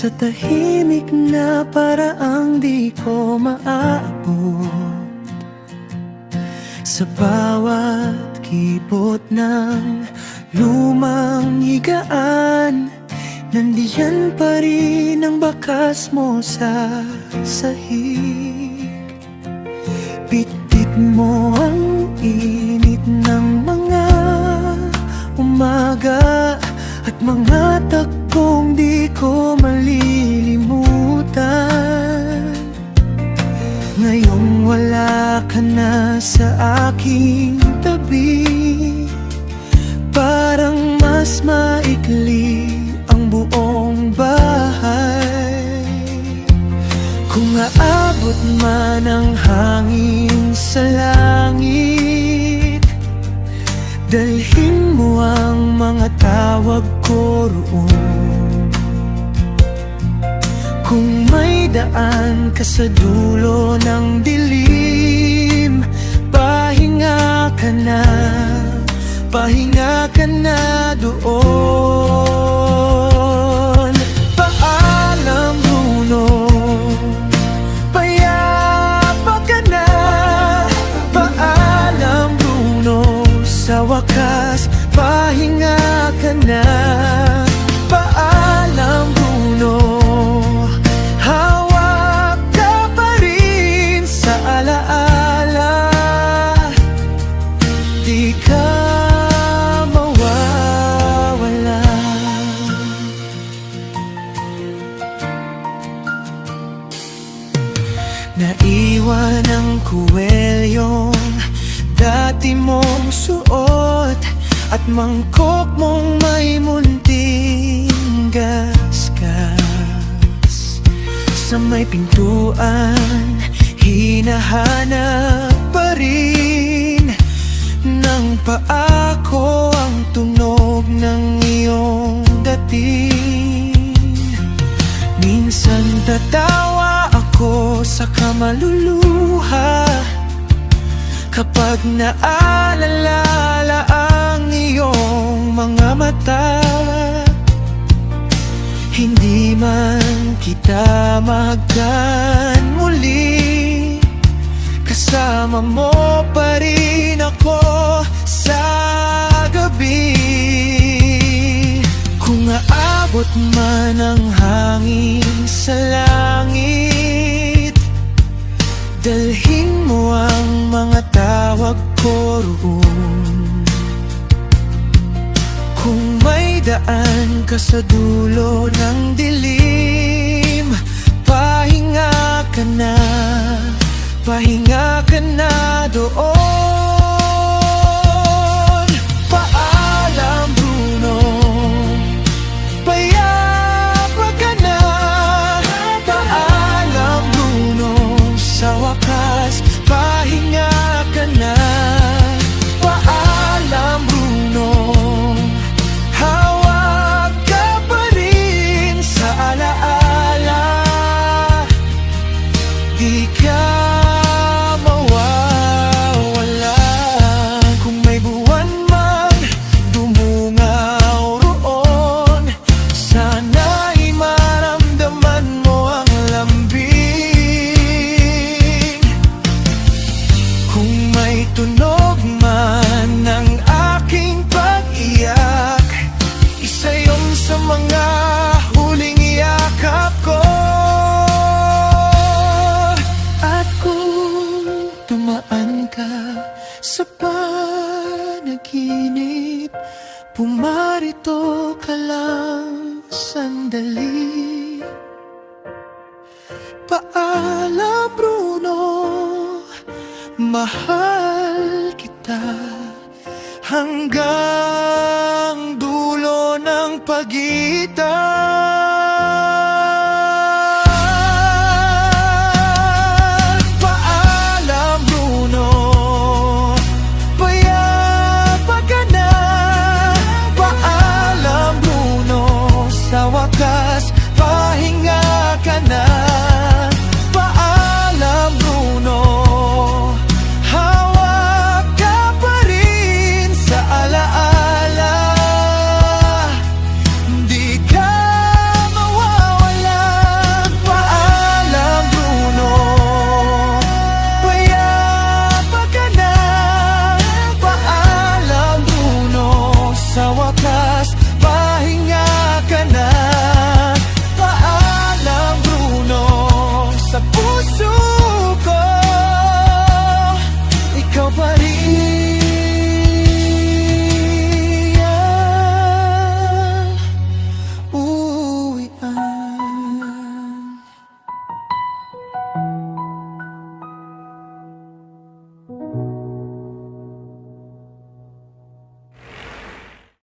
sa tahimik na paraang di ko maaabot. Sa bawat kipot ng lumang higaan, nandiyan pa rin ang bakas mo sa sahig. Pitit mo ang init ng mga umaga at mga tagpong di ko malilimutan. Ngayong wala ka na sa aking tabi, parang mas maikli ang buong bahay. Kung aabot man ang hangin sa langit, dalhin mo ang mga tawag ko roon. Kung may daan ka sa dulo ng dilim, pahinga ka na, pahinga ka na doon. Paalam Bruno, payapa ka na. Paalam Bruno, sa wakas pahinga ka na. Paalam Bruno, hawak ka pa rin sa alaala. Di ka mawawala. Naiwan ang kuwelyong dati mong suot at mangkok mong may munting gasgas. Sa may pintuan, hinahanap pa rin ng paa ko ang tunog ng iyong dating. Minsan tatawa ako sa kamaluluha kapag naalala ang iyong mga mata. Hindi man kita mahagkan muli, kasama mo pa rin ako sa gabi. Kung aabot man ang hangin sa langit, dalhin mo ang mga tawag ko roon. Kung may daan ka sa dulo ng dilim, pahinga ka na, pahinga ka na doon. Paalam Bruno, payapa ka na. Paalam Bruno, sa wakas pahinga ka na. Paalam Bruno, hawak ka pa rin sa alaala. Di ka mawawala. Kung may buwan man dumungaw roon, sana'y maramdaman mo ang lambing. Kung may tunog man ng aking pag-iyak, isa yun sa mga huling yakap ko. At kung tumaan ka sa panaginip, pumarito ka lang sandali. Paalam Bruno, mahal kita hanggang dulo ng pagitan.